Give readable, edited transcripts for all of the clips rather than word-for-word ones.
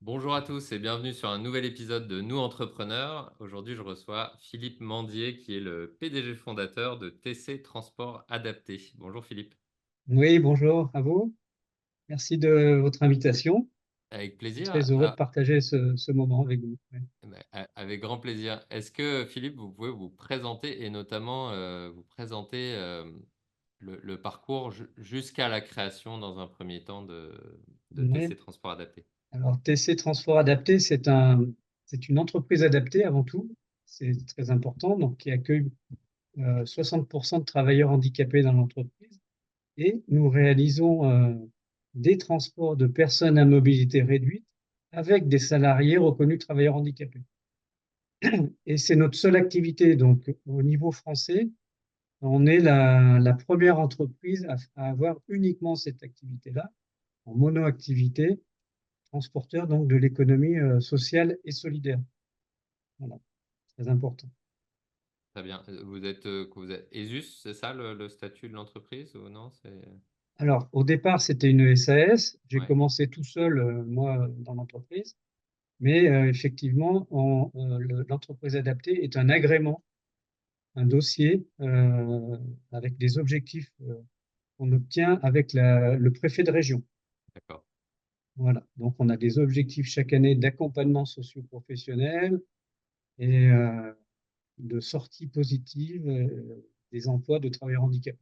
Bonjour à tous et bienvenue sur un nouvel épisode de Nous Entrepreneurs. Aujourd'hui, je reçois Philippe Mandier qui est le PDG fondateur de TC Transport Adapté. Bonjour Philippe. Oui, bonjour à vous. Merci de votre invitation. Avec Je suis plaisir. très heureux de Alors, partager ce moment avec vous. Ouais. avec grand plaisir. Est-ce que Philippe, vous pouvez vous présenter et notamment vous présenter le parcours jusqu'à la création dans un premier temps de Ouais. TC Transport Adapté? Alors, TC Transport Adapté, c'est une entreprise adaptée avant tout. C'est très important, donc qui accueille 60% de travailleurs handicapés dans l'entreprise. Et nous réalisons des transports de personnes à mobilité réduite avec des salariés reconnus travailleurs handicapés. Et c'est notre seule activité. Donc, au niveau français, on est la première entreprise à avoir uniquement cette activité-là, en mono-activité, transporteur donc de l'économie sociale et solidaire. Voilà, très important. Très bien. Vous êtes ESUS, c'est ça le statut de l'entreprise ou non? Alors, au départ, c'était une SAS. J'ai Ouais, commencé tout seul, moi, dans l'entreprise. Mais effectivement, l'entreprise adaptée est un agrément, un dossier avec des objectifs qu'on obtient avec le préfet de région. d'accord. Voilà, donc on a des objectifs chaque année d'accompagnement socio-professionnel et de sortie positive des emplois de travailleurs handicapés.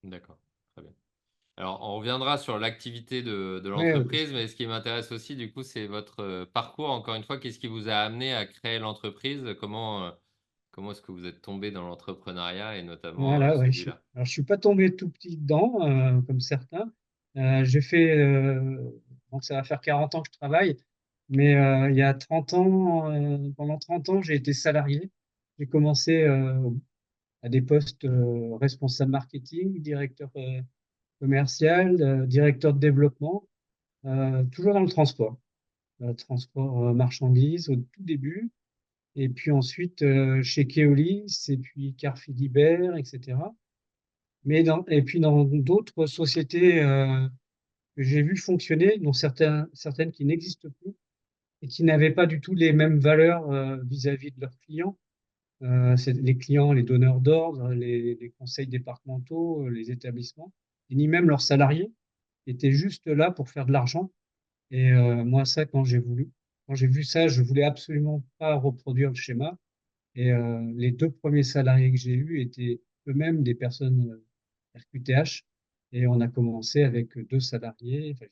D'accord, très bien. Alors, on reviendra sur l'activité de Oui, bien l'entreprise, sûr. mais ce qui m'intéresse aussi, du coup, c'est votre parcours. Encore une fois, qu'est-ce qui vous a amené à créer l'entreprise? Comment est-ce que vous êtes tombé dans l'entrepreneuriat et notamment Voilà, ouais, celui-là? alors je suis pas tombé tout petit dedans, comme certains. J'ai fait, donc ça va faire 40 ans que je travaille, mais il y a 30 ans, pendant 30 ans, j'ai été salarié. J'ai commencé à des postes responsable marketing, directeur commercial, directeur de développement, toujours dans le transport. Transport marchandises au tout début, et puis ensuite chez Keolis, et puis Car Philibert, etc. Et puis dans d'autres sociétés que j'ai vues fonctionner, dont certaines qui n'existent plus et qui n'avaient pas du tout les mêmes valeurs vis-à-vis de leurs clients. C'est les clients, les donneurs d'ordre, les conseils départementaux, les établissements, et ni même leurs salariés étaient juste là pour faire de l'argent. Et moi, quand j'ai vu ça, je voulais absolument pas reproduire le schéma. Et les deux premiers salariés que j'ai eus étaient eux-mêmes des personnes RQTH. Et on a commencé avec deux salariés. Enfin,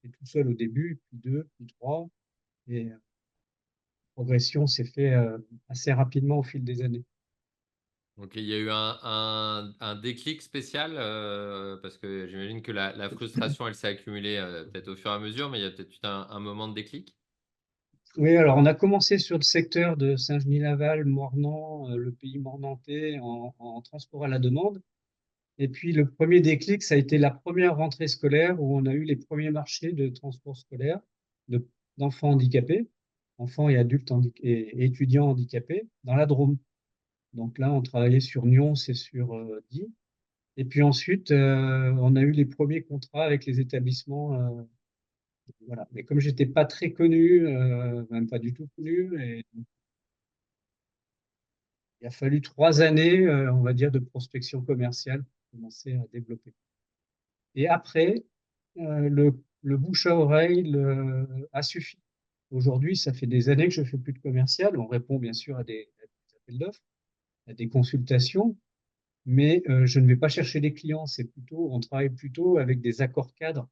j'étais tout seul au début, puis deux, puis trois. Et la progression s'est fait assez rapidement au fil des années. Donc, il y a eu un déclic spécial parce que j'imagine que la frustration, elle s'est accumulée peut-être au fur et à mesure, mais il y a peut-être eu un moment de déclic. Oui, alors on a commencé sur le secteur de Saint-Genis-Laval, Mornan, le pays mornantais, en transport à la demande. Et puis le premier déclic, ça a été la première rentrée scolaire où on a eu les premiers marchés de transport scolaire de- d'enfants handicapés, enfants et adultes et étudiants handicapés dans la Drôme. Donc là, on travaillait sur Nyons et sur Die. Et puis ensuite, on a eu les premiers contrats avec les établissements. Voilà. Mais comme j'étais pas très connu, même pas du tout connu, et donc, il a fallu 3 années, on va dire, de prospection commerciale pour commencer à développer. Et après, le bouche à oreille a suffi. Aujourd'hui, ça fait des années que je fais plus de commercial. On répond bien sûr à des appels d'offres, à des consultations, mais je ne vais pas chercher des clients. On travaille plutôt avec des accords cadres.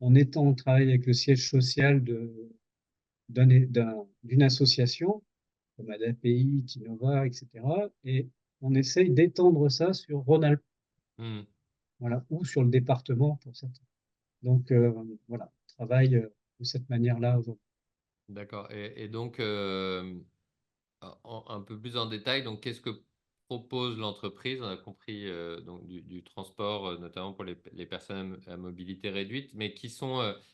On travaille avec le siège social d'une association comme ADAPI, Tinova, etc. Et on essaye d'étendre ça sur Rhône-Alpes, Hmm. voilà, ou sur le département pour certains. Donc voilà, on travaille de cette manière-là aujourd'hui. D'accord. Et donc, un peu plus en détail, donc qu'est-ce que propose l'entreprise? On a compris donc du transport, notamment pour les personnes à mobilité réduite, mais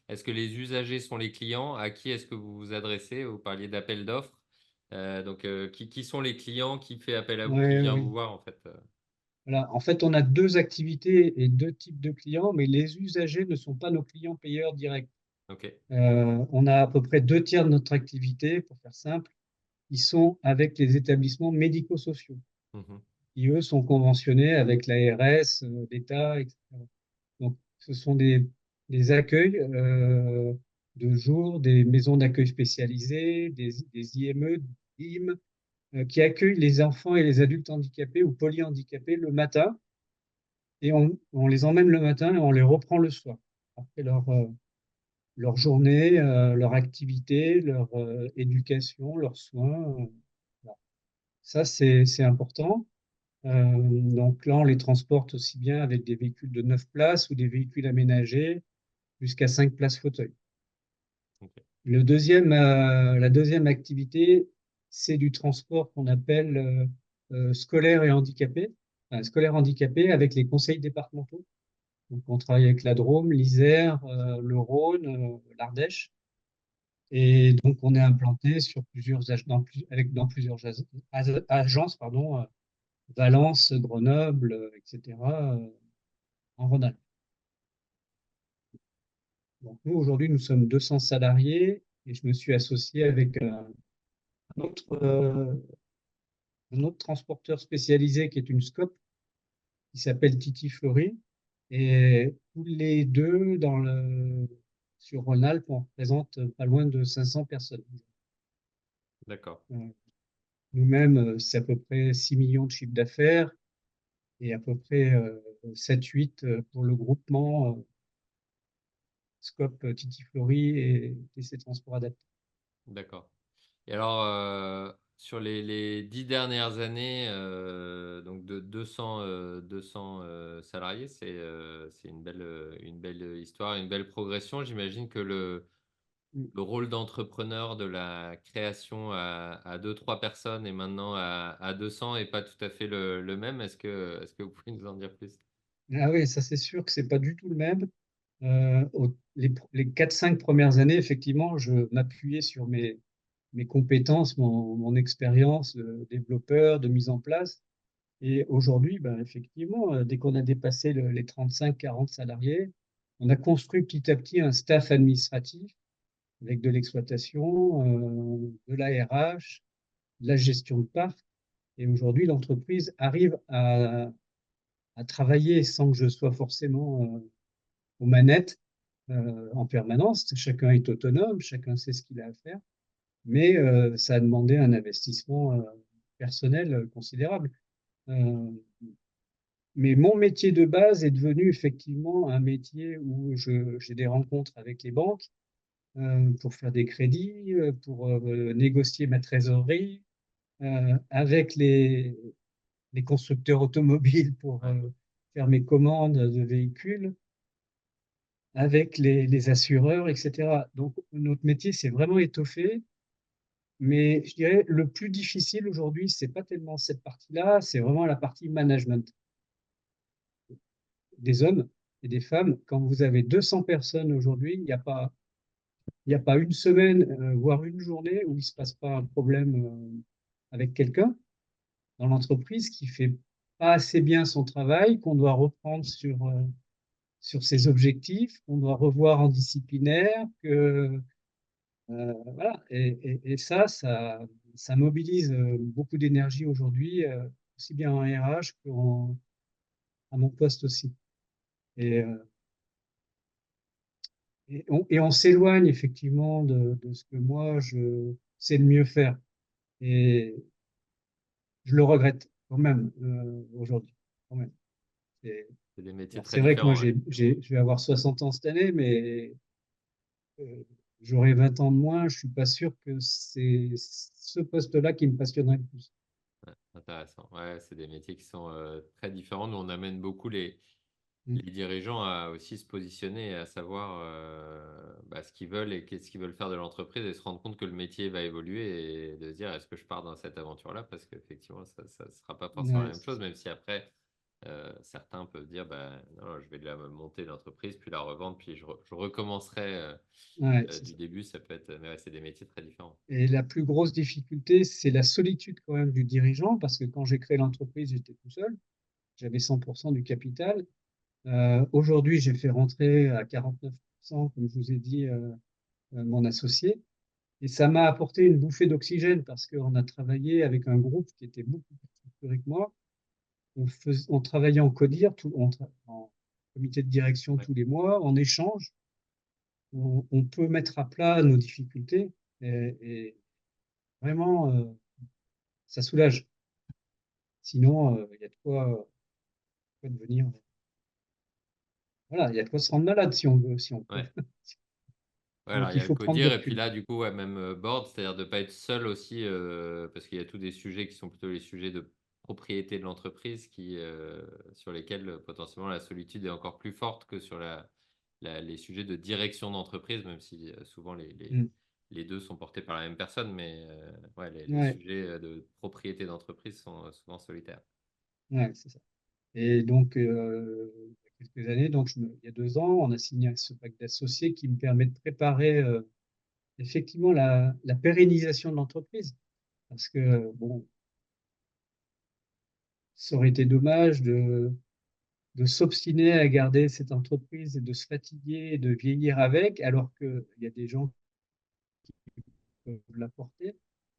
est-ce que les usagers sont les clients? À qui est-ce que vous vous adressez? Vous parliez d'appel d'offres. Donc, qui sont les clients? Qui fait appel à vous? Qui Ouais, vient oui. vous voir en fait? Voilà. En fait, on a deux activités et deux types de clients, mais les usagers ne sont pas nos clients payeurs directs. Ok. On a à peu près 2 tiers de notre activité, pour faire simple, qui sont avec les établissements médico-sociaux, Mhm. qui eux sont conventionnés avec l'ARS, l'État, etc. Donc, ce sont des accueils de jour, des maisons d'accueil spécialisées, des IME, des IM, qui accueillent les enfants et les adultes handicapés ou polyhandicapés le matin, et on les emmène le matin et on les reprend le soir, après leur journée, leur activité, leur éducation, leurs soins. Voilà. Ça, c'est important. Donc là, on les transporte aussi bien avec des véhicules de 9 places ou des véhicules aménagés jusqu'à 5 places fauteuil. Ok. La deuxième activité, c'est du transport qu'on appelle scolaire et handicapé, enfin, scolaire handicapé avec les conseils départementaux. Donc, on travaille avec la Drôme, l'Isère, le Rhône, l'Ardèche. Et donc, on est implanté sur dans plusieurs agences, pardon, Valence, Grenoble, etc., en Rhône-Alpes. Donc, nous, aujourd'hui, nous sommes 200 salariés et je me suis associé avec un autre, euh, un autre transporteur spécialisé qui est une SCOP qui s'appelle Titi Fleury. Et tous les deux, sur Rhône-Alpes, on représente pas loin de 500 personnes. D'accord. Euh, Nous-mêmes, c'est à peu près 6 millions de chiffres d'affaires et à peu près 7-8 pour le groupement SCOP Titi Fleury et TC Transport Adapté. D'accord. Et alors, sur les 10 dernières années, donc de 200 salariés, c'est une belle histoire, une belle progression. J'imagine que le rôle d'entrepreneur de la création à 2-3 personnes et maintenant à 200 n'est pas tout à fait le même. Est-ce que vous pouvez nous en dire plus? Ah oui, ça c'est sûr que c'est pas du tout le même. Les 4-5 premières années, effectivement, je m'appuyais sur mes compétences, mon expérience de développeur, de mise en place. Et aujourd'hui, ben, effectivement, dès qu'on a dépassé les 35-40 salariés, on a construit petit à petit un staff administratif avec de l'exploitation, de l'ARH, de la gestion de parc. Et aujourd'hui, l'entreprise arrive à travailler sans que je sois forcément aux manettes en permanence. Chacun est autonome, chacun sait ce qu'il a à faire, mais ça a demandé un investissement personnel considérable. Euh, mais mon métier de base est devenu effectivement un métier où j'ai des rencontres avec les banques pour faire des crédits, pour négocier ma trésorerie, avec les constructeurs automobiles pour Ouais. faire mes commandes de véhicules, avec les assureurs, etc. Donc, notre métier s'est vraiment étoffé. Mais je dirais le plus difficile aujourd'hui, c'est pas tellement cette partie-là, c'est vraiment la partie management des hommes et des femmes. Quand vous avez 200 personnes aujourd'hui, il n'y a pas une semaine, voire une journée où il ne se passe pas un problème avec quelqu'un dans l'entreprise qui fait pas assez bien son travail, qu'on doit reprendre sur ses objectifs, qu'on doit revoir en disciplinaire, voilà. Et ça mobilise beaucoup d'énergie aujourd'hui, aussi bien en RH à mon poste aussi. Et, euh, et on s'éloigne effectivement de ce que moi, je sais le mieux faire. Et je le regrette quand même aujourd'hui. Quand même. Et- C'est des métiers Alors très c'est vrai que moi, différents, ouais. je vais avoir 60 ans cette année, mais euh, j'aurai 20 ans de moins. Je suis pas sûr que c'est ce poste-là qui me passionnerait le plus. Ouais, intéressant. Ouais, c'est des métiers qui sont très différents. Nous, on amène beaucoup Mm. les dirigeants à aussi se positionner et à savoir ce qu'ils veulent et qu'est-ce qu'ils veulent faire de l'entreprise et se rendre compte que le métier va évoluer et de se dire est-ce que je pars dans cette aventure-là parce qu'effectivement, ça ne sera pas forcément la Ouais, même chose, même si après, certains peuvent dire bah, non, je vais monter l'entreprise, puis la revendre, puis je recommencerai ouais, c'est du ça. début. Ça peut être, mais ouais, c'est des métiers très différents. Et la plus grosse difficulté, c'est la solitude quand même du dirigeant, parce que quand j'ai créé l'entreprise, j'étais tout seul. J'avais 100% du capital. Aujourd'hui, j'ai fait rentrer à 49% 40%, comme je vous ai dit, mon associé. Et ça m'a apporté une bouffée d'oxygène parce qu'on a travaillé avec un groupe qui était beaucoup plus structuré que moi. On travaillait en CODIR, en comité de direction Ouais. tous les mois, en échange. On peut mettre à plat nos difficultés et vraiment, ça soulage. Sinon, il y a de quoi devenir. Voilà, il y a de quoi se rendre malade si on veut, si on peut. Ouais. Ouais, alors Donc il y il a faut prendre du Codir et puis recul. là, du coup, ouais, même board, c'est-à-dire de ne pas être seul aussi, parce qu'il y a tous des sujets qui sont plutôt les sujets de propriété de l'entreprise sur lesquels potentiellement la solitude est encore plus forte que sur les sujets de direction d'entreprise, même si souvent Mm. les deux sont portés par la même personne, mais ouais, les Ouais, sujets de propriété d'entreprise sont souvent solitaires. ouais, c'est ça. Et donc, il y a quelques années, il y a 2 ans, on a signé ce pacte d'associés qui me permet de préparer effectivement la pérennisation de l'entreprise. Parce que, bon, ça aurait été dommage de s'obstiner à garder cette entreprise et de se fatiguer et de vieillir avec, alors qu'il y a des gens qui peuvent l'apporter.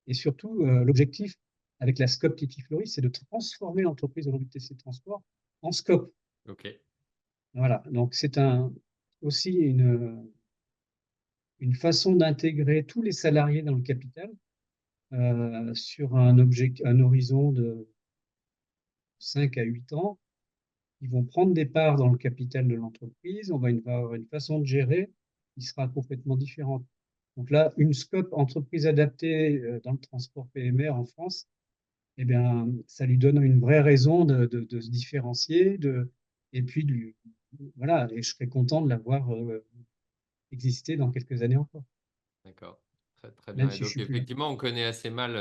Et surtout, l'objectif avec la SCOP Titiflori, c'est de transformer l'entreprise aujourd'hui de TC Transport en SCOP. Ok, Voilà, donc c'est aussi une façon d'intégrer tous les salariés dans le capital sur un horizon de 5 à 8 ans. Ils vont prendre des parts dans le capital de l'entreprise. On va avoir une façon de gérer qui sera complètement différente. Donc là, une scope entreprise adaptée dans le transport PMR en France, eh bien, ça lui donne une vraie raison de se différencier. Et puis, voilà, et je serais content de l'avoir existé dans quelques années encore, d'accord. Très, très bien. même Et si je donc, suis plus là. effectivement, on connaît assez mal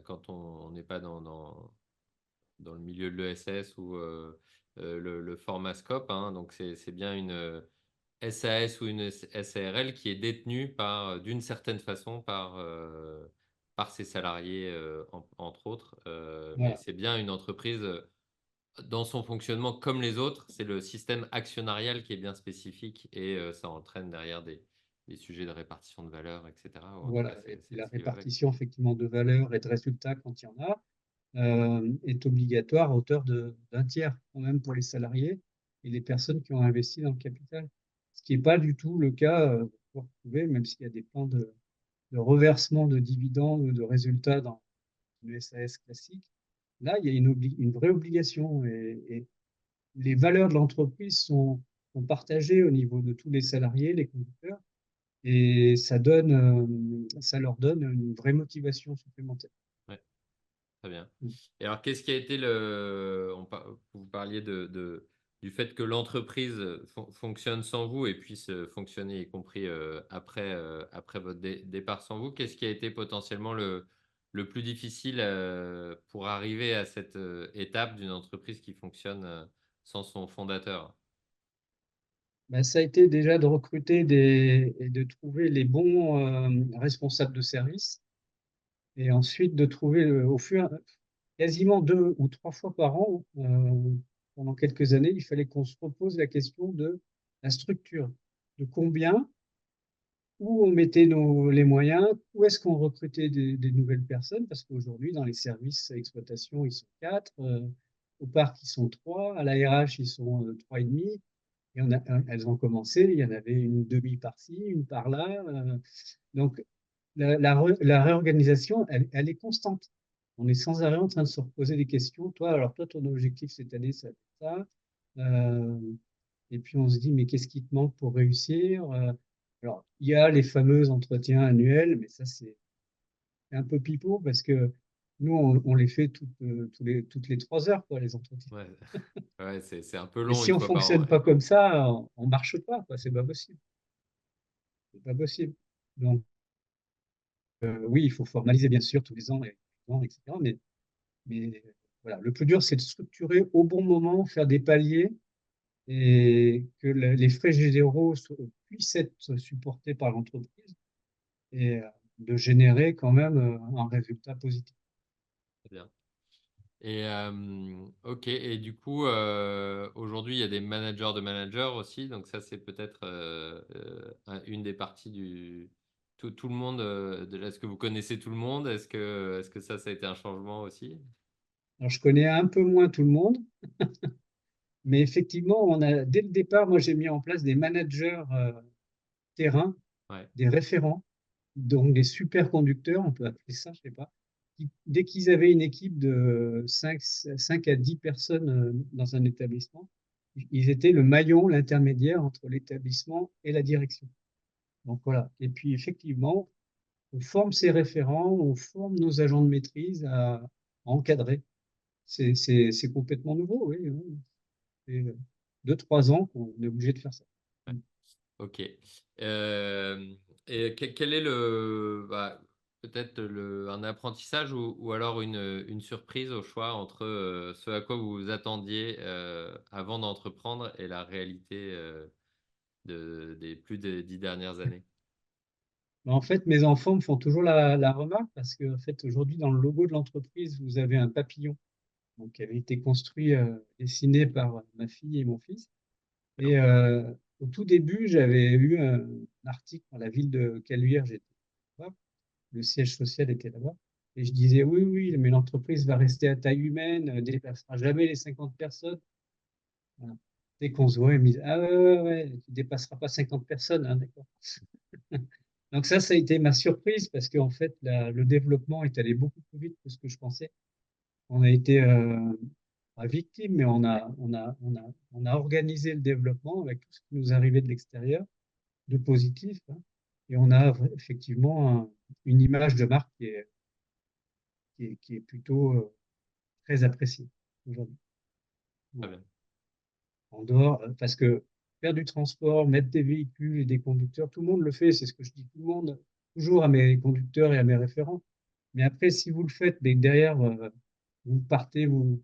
quand on n'est pas dans le milieu de l'ESS ou le format scope, hein. Donc, c'est bien une SAS ou une SARL qui est détenue d'une certaine façon par ses salariés, entre autres. Mais Voilà, c'est bien une entreprise dans son fonctionnement comme les autres. C'est le système actionnarial qui est bien spécifique et ça entraîne derrière des sujets de répartition de valeur, etc. Ou en tout cas, voilà. Et puis c'est la ce qui va avec. répartition effectivement de valeur et de résultats quand il y en a est obligatoire à hauteur d'un tiers quand même pour les salariés et les personnes qui ont investi dans le capital. Ce qui n'est pas du tout le cas, pour retrouver, même s'il y a des plans de reversement de dividendes ou de résultats dans une SAS classique. Là, il y a une vraie obligation et les valeurs de l'entreprise sont partagées au niveau de tous les salariés, les conducteurs, et ça leur donne une vraie motivation supplémentaire. Ouais, très bien. Et alors, qu'est-ce qui a été vous parliez du fait que l'entreprise fonctionne sans vous et puisse fonctionner, y compris après votre départ sans vous. Qu'est-ce qui a été potentiellement le plus difficile pour arriver à cette étape d'une entreprise qui fonctionne sans son fondateur? Ben, ça a été déjà de recruter et de trouver les bons responsables de service et ensuite de trouver quasiment 2 ou 3 fois par an, pendant quelques années, il fallait qu'on se repose la question de la structure, de combien, où on mettait les moyens, où est-ce qu'on recrutait des nouvelles personnes, parce qu'aujourd'hui, dans les services exploitation, ils sont 4, au parc, ils sont 3, à la RH, ils sont 3,5. Elles ont commencé, il y en avait une demi par-ci, une par-là. Donc, la réorganisation, elle est constante. On est sans arrêt en train de se reposer des questions. Toi, ton objectif cette année, c'est ça. Euh, et puis, on se dit, mais qu'est-ce qui te manque pour réussir? Alors, il y a les fameux entretiens annuels, mais ça, c'est un peu pipeau parce que nous, on les fait toutes les 3 heures, quoi, les entretiens. Ouais, ouais, c'est un peu Et long si une on fois par an. fonctionne Ouais. pas comme ça, on marche pas, quoi. C'est pas possible. C'est pas possible. Donc, oui, il faut formaliser, bien sûr, tous les ans, etc. Mais voilà, le plus dur, c'est de structurer au bon moment, faire des paliers et que les frais généraux puissent être supportés par l'entreprise et de générer quand même un résultat positif. Très bien. Ok, et du coup, aujourd'hui, il y a des managers de managers aussi, donc ça, c'est peut-être une des parties du. Tout le monde, est-ce que vous connaissez tout le monde? Est-ce que ça a été un changement aussi? Alors, je connais un peu moins tout le monde, mais effectivement, dès le départ, moi, j'ai mis en place des managers terrain, Ouais, des référents, donc des superconducteurs, on peut appeler ça, je sais pas. Dès qu'ils avaient une équipe de 5 à 10 personnes dans un établissement, ils étaient le maillon, l'intermédiaire entre l'établissement et la direction. Donc voilà. Et puis effectivement, on forme ces référents, on forme nos agents de maîtrise à encadrer. C'est complètement nouveau, oui, oui. C'est 2, 3 ans qu'on est obligé de faire ça. ouais. Ok. Et quel est peut-être un apprentissage ou alors une surprise au choix entre ce à quoi vous vous attendiez avant d'entreprendre et la réalité des plus de 10 dernières années? En fait, mes enfants me font toujours la remarque parce que, en fait, aujourd'hui, dans le logo de l'entreprise, vous avez un papillon donc, qui avait été construit, dessiné par ma fille et mon fils. Et au tout début, j'avais eu un article dans la ville de Caluire, j'étais là-bas, le siège social était là-bas. Et je disais, oui, oui, mais l'entreprise va rester à taille humaine, ne dépassera jamais les 50 personnes. Voilà. Dès qu'on se voit, ils me disent, ah ouais, ouais, ouais, tu ne dépasseras pas 50 personnes, hein, d'accord. Donc ça a été ma surprise parce qu'en fait, le développement est allé beaucoup plus vite que ce que je pensais. On a été pas victime, mais on a organisé le développement avec tout ce qui nous arrivait de l'extérieur, de positif, hein, et on a effectivement une image de marque qui est plutôt très appréciée aujourd'hui. Très Voilà. bien. En dehors, parce que faire du transport, mettre des véhicules et des conducteurs, tout le monde le fait, c'est ce que je dis tout le monde, toujours à mes conducteurs et à mes référents. Mais après, si vous le faites, mais que derrière, vous partez en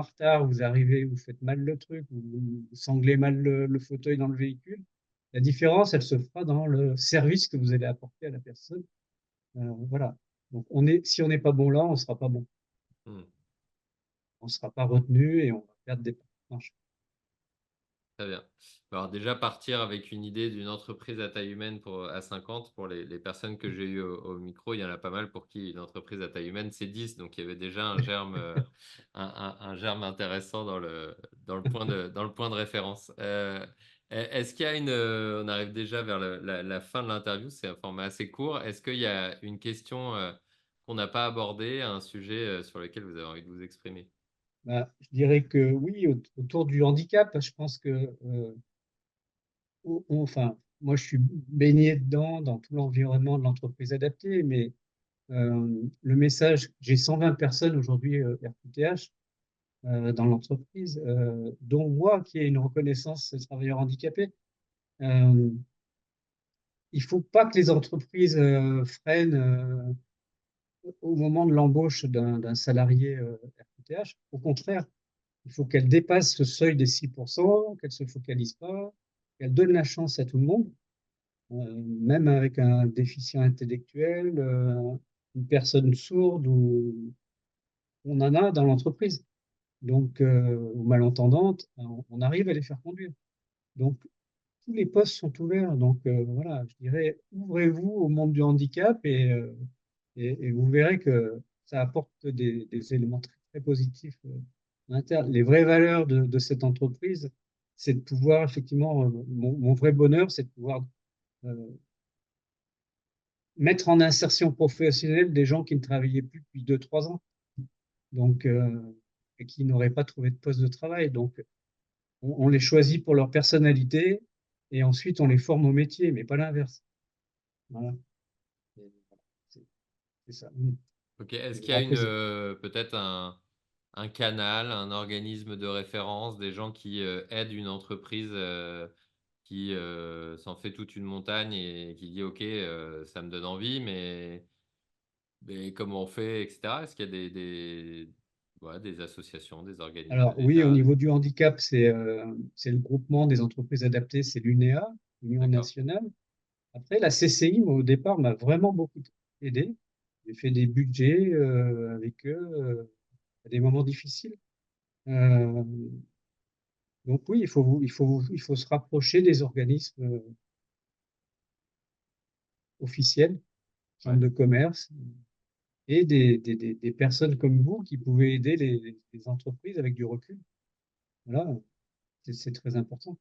retard, vous arrivez, vous faites mal le truc, vous sanglez mal le fauteuil dans le véhicule, la différence, elle se fera dans le service que vous allez apporter à la personne. Voilà. Donc, si on n'est pas bon là, on ne sera pas bon. Hmm. On ne sera pas retenu et on va perdre des points. Très bien. Alors déjà partir avec une idée d'une entreprise à taille humaine à 50, pour les personnes que j'ai eues au micro, il y en a pas mal pour qui une entreprise à taille humaine, c'est 10. Donc il y avait déjà un germe, un germe intéressant dans le point de référence. Est-ce qu'il y a on arrive déjà vers la fin de l'interview, c'est un format assez court. Est-ce qu'il y a une question qu'on n'a pas abordée, un sujet sur lequel vous avez envie de vous exprimer? Bah, je dirais que oui, autour du handicap, je pense que, enfin, moi, je suis baigné dedans, dans tout l'environnement de l'entreprise adaptée, mais le message, j'ai 120 personnes aujourd'hui RQTH dans l'entreprise, dont moi qui ai une reconnaissance travailleur handicapé. Euh, il ne faut pas que les entreprises freinent au moment de l'embauche d'un salarié RQTH. Au contraire, il faut qu'elles dépassent ce seuil des 6%, qu'elles ne se focalisent pas, qu'elles donnent la chance à tout le monde, même avec un déficient intellectuel, une personne sourde, ou on en a dans l'entreprise. Donc, ou malentendante, on arrive à les faire conduire. Donc, tous les postes sont ouverts. Donc, voilà, je dirais, ouvrez-vous au monde du handicap et vous verrez que ça apporte des éléments très, très positifs en interne. Les vraies valeurs de cette entreprise, c'est de pouvoir, effectivement, mon vrai bonheur, c'est de pouvoir euh, mettre en insertion professionnelle des gens qui ne travaillaient plus depuis 2, 3 ans, donc, et qui n'auraient pas trouvé de poste de travail. Donc, on les choisit pour leur personnalité et ensuite on les forme au métier, mais pas l'inverse. Voilà. C'est c'est ça. Ok. C'est Est-ce le qu'il y a grand plaisir. peut-être un canal, un organisme de référence, des gens qui aident une entreprise qui s'en fait toute une montagne et qui dit OK, ça me donne envie, mais comment on fait, etc. Est-ce qu'il y a voilà, des associations, des organismes de Alors oui, au l'État? niveau du handicap, c'est le groupement des entreprises adaptées, c'est l'UNEA, Union D'accord. nationale. Après, la CCI, moi, au départ, m'a vraiment beaucoup aidé. J'ai fait des budgets avec eux. à des moments difficiles. Donc oui, il faut se rapprocher des organismes officiels, chambres Ouais, de commerce, et des personnes comme vous qui pouvez aider les entreprises avec du recul. Voilà, c'est très important.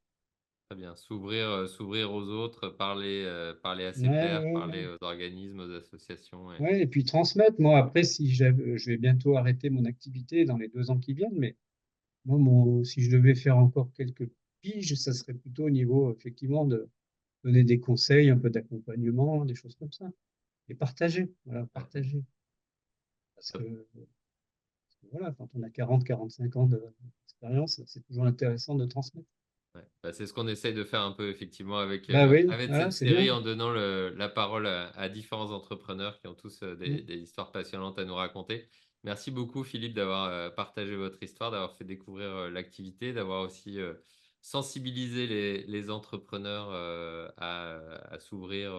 très bien. S'ouvrir aux autres, parler à Ouais, ses pairs, ouais, parler ouais. aux organismes, aux associations. Ouais, et puis transmettre. Moi, après, si je vais bientôt arrêter mon activité dans les 2 ans qui viennent, mais moi, si je devais faire encore quelques piges, ça serait plutôt au niveau, effectivement, de donner des conseils, un peu d'accompagnement, des choses comme ça. Et partager, voilà, Ouais. partager. Parce que, voilà, quand on a 40, 45 ans d'expérience, c'est toujours intéressant de transmettre. Ouais. Bah, c'est ce qu'on essaye de faire un peu effectivement Bah oui, avec voilà, cette c'est bien. série en donnant la parole à différents entrepreneurs qui ont tous Mm, des histoires passionnantes à nous raconter. Merci beaucoup Philippe d'avoir partagé votre histoire, d'avoir fait découvrir l'activité, d'avoir aussi sensibilisé les entrepreneurs à s'ouvrir,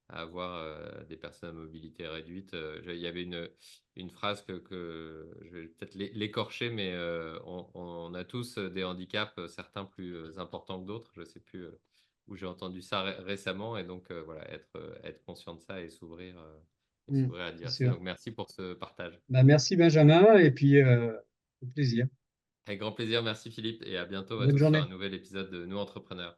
à avoir des personnes à mobilité réduite. Il y avait une phrase que je vais peut-être l'écorcher, mais on a tous des handicaps, certains plus importants que d'autres. Je ne sais plus où j'ai entendu ça récemment. Et donc, voilà, être conscient de ça et mm, s'ouvrir à la c'est diversité. sûr. Donc, merci pour ce partage. Bah, merci Benjamin, et puis au plaisir. Avec grand plaisir. Merci Philippe. Et à bientôt à Bonne tous sur un journée. nouvel épisode de Nous Entrepreneurs.